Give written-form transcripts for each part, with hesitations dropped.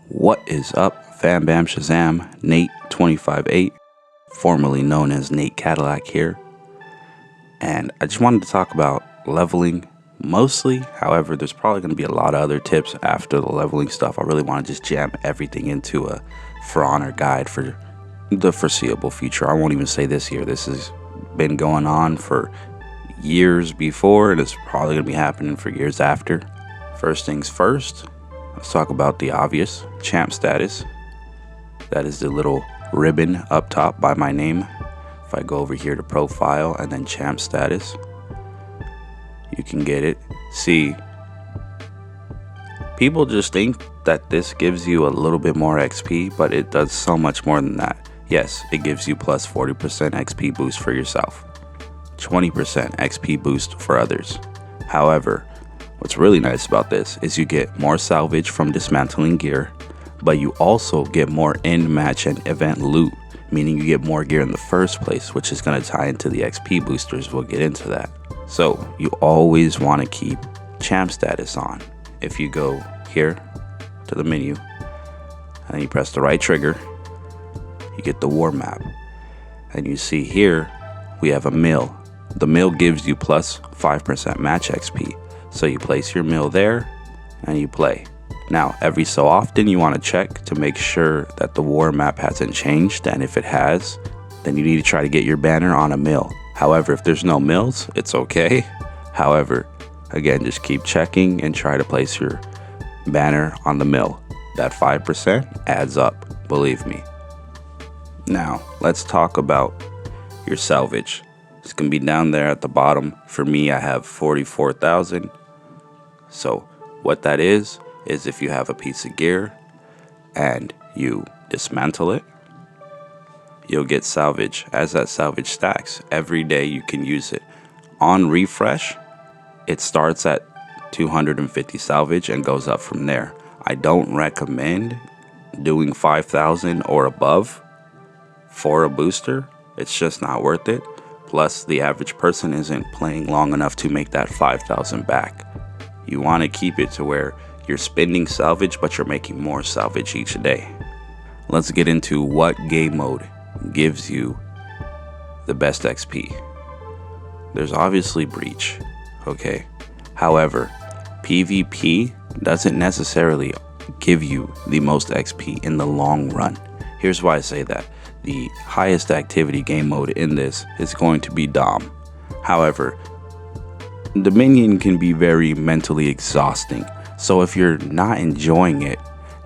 What is up, Fam Bam Shazam? Nate 258, formerly known as Nate Cadillac here. And I just wanted to talk about leveling mostly. However, there's probably going to be a lot of other tips after the leveling stuff. I really want to just jam everything into a For Honor guide for the foreseeable future. I won't even say this year. This has been going on for years before, and it's probably going to be happening for years after. First things first, let's talk about the obvious, champ status. That is the little ribbon up top by my name. If I go over here to profile and then champ status, you can get it. See, people just think that this gives you a little bit more XP, but it does so much more than that. Yes, it gives you plus 40% XP boost for yourself, 20% XP boost for others. However, what's really nice about this is you get more salvage from dismantling gear, but you also get more end match and event loot, meaning you get more gear in the first place, which is going to tie into the XP boosters. We'll get into that. So you always want to keep champ status on. If you go here to the menu and you press the right trigger, you get the war map, and you see here we have a mill. The mill gives you plus 5% match XP. So you place your mill there and you play. Now, every so often you want to check to make sure that the war map hasn't changed, and if it has, then you need to try to get your banner on a mill. However, if there's no mills, it's okay. However, again, just keep checking and try to place your banner on the mill. That 5% adds up, believe me. Now, let's talk about your salvage. It's going to be down there at the bottom. For me, I have 44,000. So what that is if you have a piece of gear and you dismantle it, you'll get salvage. As that salvage stacks, every day you can use it. On refresh, it starts at 250 salvage and goes up from there. I don't recommend doing 5,000 or above for a booster. It's just not worth it. Plus, the average person isn't playing long enough to make that 5,000 back. You want to keep it to where you're spending salvage, but you're making more salvage each day. Let's get into what game mode gives you the best XP. There's obviously Breach, okay? However, PvP doesn't necessarily give you the most XP in the long run. Here's why I say that. The highest activity game mode in this is going to be Dom. However, Dominion can be very mentally exhausting. So if you're not enjoying it,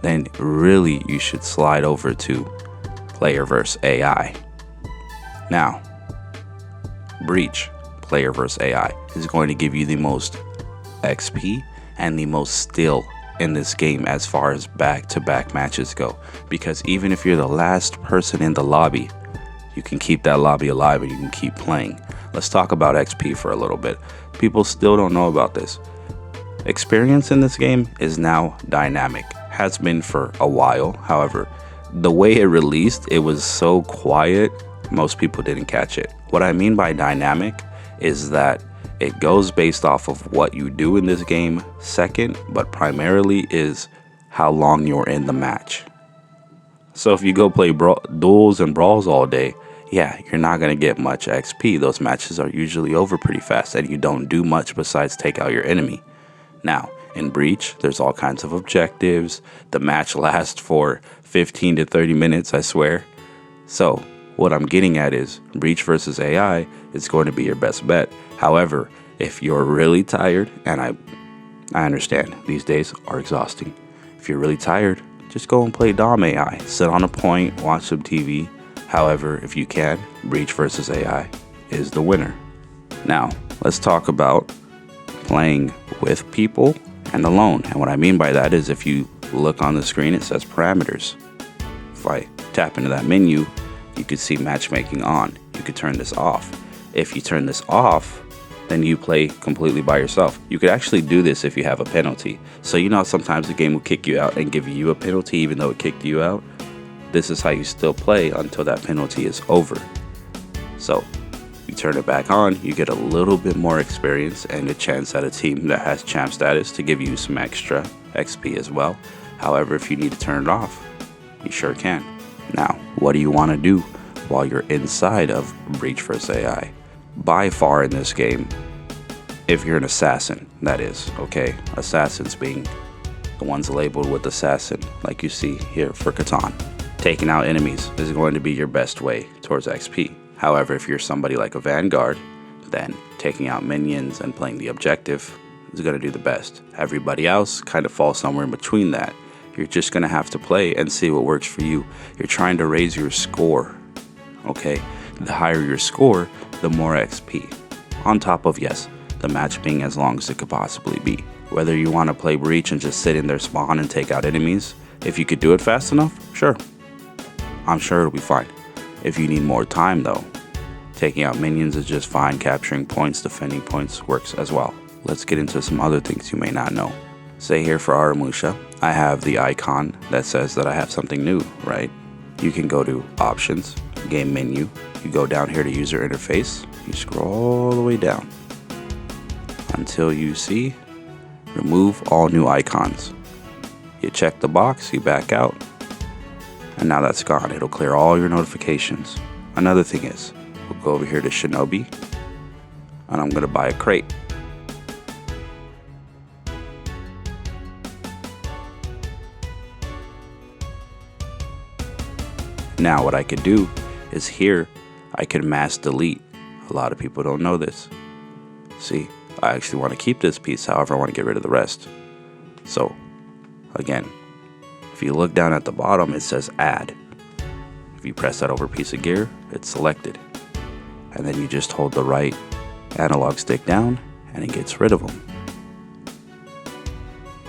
then really you should slide over to player versus AI. Now, Breach, player versus AI, is going to give you the most XP and the most skill in this game as far as back-to-back matches go, because even if you're the last person in the lobby, you can keep that lobby alive and you can keep playing. Let's talk about XP for a little bit. People still don't know about this. Experience in this game is now dynamic, has been for a while. However, the way it released, it was so quiet, most people didn't catch it. What I mean by dynamic is that it goes based off of what you do in this game, second, but primarily is how long you're in the match. So if you go play duels and brawls all day, yeah, you're not going to get much XP. Those matches are usually over pretty fast, and you don't do much besides take out your enemy. Now, in Breach, there's all kinds of objectives. The match lasts for 15 to 30 minutes, I swear. So what I'm getting at is Breach versus AI is going to be your best bet. However, if you're really tired, and I understand these days are exhausting. If you're really tired, just go and play Dom AI. Sit on a point, watch some TV. However, if you can, Breach versus AI is the winner. Now, let's talk about playing with people and alone. And what I mean by that is if you look on the screen, it says parameters. If I tap into that menu, you could see matchmaking on. You could turn this off. If you turn this off, then you play completely by yourself. You could actually do this if you have a penalty. So you know sometimes the game will kick you out and give you a penalty even though it kicked you out. This is how you still play until that penalty is over. So you turn it back on, you get a little bit more experience and a chance at a team that has champ status to give you some extra XP as well. However, if you need to turn it off, you sure can. Now, what do you want to do while you're inside of Breach vs. AI? By far in this game, if you're an assassin, that is, okay? Assassins being the ones labeled with assassin, like you see here for Catan. Taking out enemies is going to be your best way towards XP. However, if you're somebody like a Vanguard, then taking out minions and playing the objective is going to do the best. Everybody else kind of falls somewhere in between that. You're just going to have to play and see what works for you. You're trying to raise your score, okay? The higher your score, the more XP. On top of, yes, the match being as long as it could possibly be. Whether you want to play Breach and just sit in their spawn and take out enemies, if you could do it fast enough, sure. I'm sure it'll be fine. If you need more time though, taking out minions is just fine. Capturing points, defending points works as well. Let's get into some other things you may not know. Say here for Aramusha, I have the icon that says that I have something new, right? You can go to Options, Game Menu. You go down here to User Interface. You scroll all the way down until you see Remove All New Icons. You check the box, you back out, and now that's gone. It'll clear all your notifications. Another thing is, we'll go over here to Shinobi, and I'm going to buy a crate. Now what I could do is here, I could mass delete. A lot of people don't know this. See, I actually want to keep this piece, however I want to get rid of the rest. So, again, if you look down at the bottom, it says add. If you press that over piece of gear, it's selected. And then you just hold the right analog stick down and it gets rid of them.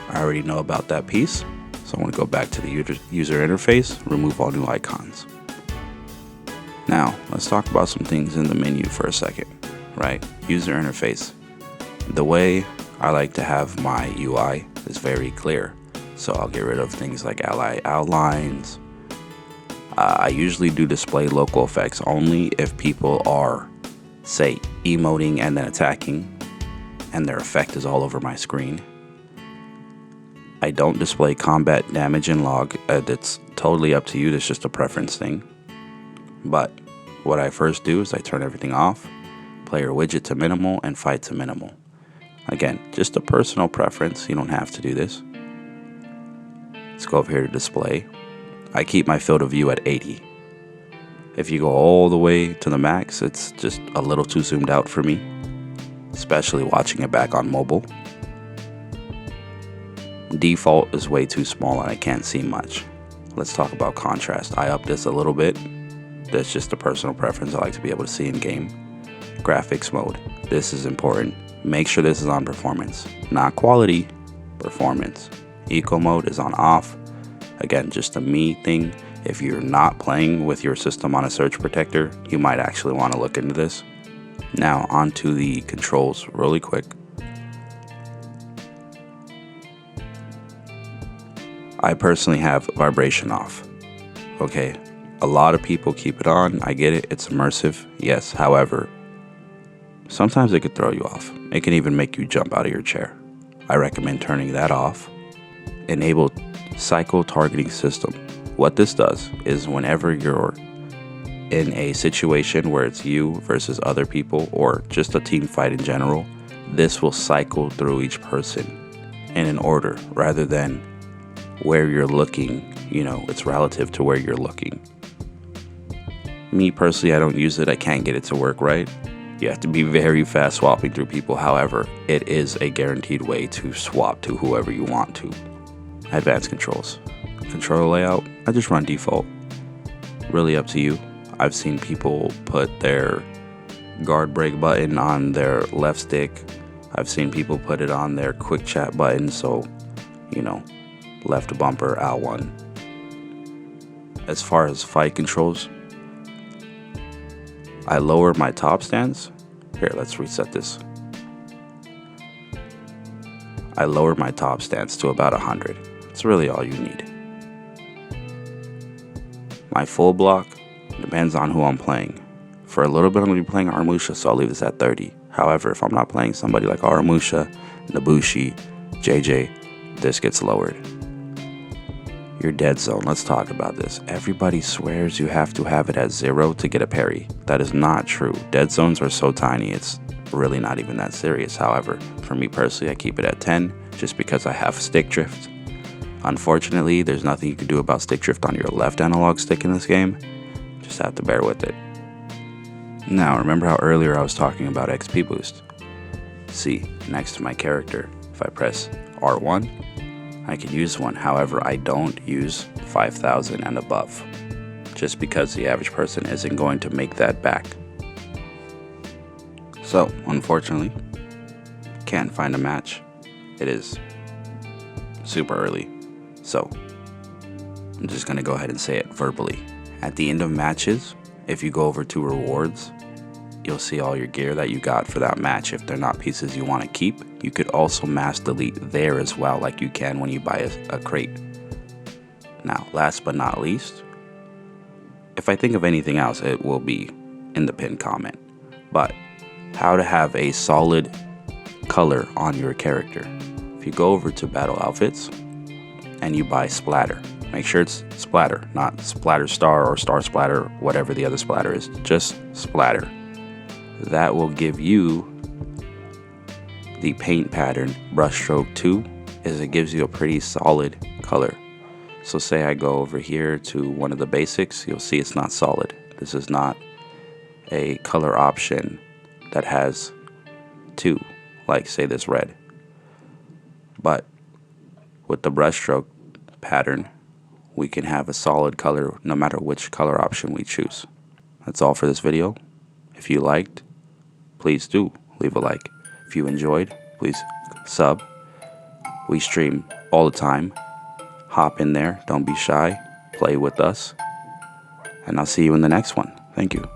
I already know about that piece, so I'm going to go back to the user interface, remove all new icons. Now, let's talk about some things in the menu for a second, right? User interface. The way I like to have my UI is very clear. So I'll get rid of things like ally outlines. I usually do display local effects only if people are, say, emoting and then attacking, and their effect is all over my screen. I don't display combat damage and log. It's totally up to you. It's just a preference thing. But what I first do is I turn everything off, player widget to minimal, and fight to minimal. Again, just a personal preference. You don't have to do this. Let's go over here to display. I keep my field of view at 80. If you go all the way to the max, it's just a little too zoomed out for me, especially watching it back on mobile. Default is way too small and I can't see much. Let's talk about contrast. I up this a little bit. That's just a personal preference. I like to be able to see in game. Graphics mode. This is important. Make sure this is on performance, not quality, performance. Eco mode is on off. Again, just a me thing. If you're not playing with your system on a surge protector, you might actually want to look into this. Now onto the controls really quick. I personally have vibration off. Okay, a lot of people keep it on. I get it, it's immersive, yes. However, sometimes it could throw you off. It can even make you jump out of your chair. I recommend turning that off. Enable cycle targeting system. What this does is whenever you're in a situation where it's you versus other people or just a team fight in general, this will cycle through each person in an order rather than where you're looking. You know, it's relative to where you're looking. Me personally, I don't use it. I can't get it to work right. You have to be very fast swapping through people. However, it is a guaranteed way to swap to whoever you want to. Advanced controls. Controller layout, I just run default. Really up to you. I've seen people put their guard break button on their left stick. I've seen people put it on their quick chat button, so, you know, left bumper, L1. As far as fight controls, I lower my top stance. Here, let's reset this. I lower my top stance to about 100. It's really all you need. My full block depends on who I'm playing. For a little bit, I'm going to be playing Aramusha, so I'll leave this at 30. However, if I'm not playing somebody like Aramusha, Nabushi, JJ, this gets lowered. Your dead zone, let's talk about this. Everybody swears you have to have it at 0 to get a parry. That is not true. Dead zones are so tiny, it's really not even that serious. However, for me personally, I keep it at 10 just because I have stick drift. Unfortunately, there's nothing you can do about stick drift on your left analog stick in this game. Just have to bear with it. Now, remember how earlier I was talking about XP boost? See, next to my character, if I press R1, I can use one. However, I don't use 5,000 and above, just because the average person isn't going to make that back. So, unfortunately, can't find a match. It is super early, so I'm just gonna go ahead and say it verbally. At the end of matches, if you go over to rewards, you'll see all your gear that you got for that match. If they're not pieces you want to keep, you could also mass delete there as well, like you can when you buy a crate. Now, last but not least, if I think of anything else, it will be in the pinned comment. But how to have a solid color on your character. If you go over to battle outfits and you buy splatter, make sure it's splatter, not splatter star or star splatter, whatever the other splatter is, just splatter. That will give you the paint pattern brushstroke 2, is it gives you a pretty solid color. So say I go over here to one of the basics, you'll see it's not solid. This is not a color option that has 2, like say this red. But with the brushstroke pattern, we can have a solid color no matter which color option we choose. That's all for this video. If you liked, please do leave a like. If you enjoyed, please sub. We stream all the time. Hop in there, don't be shy, play with us, and I'll see you in the next one. Thank you.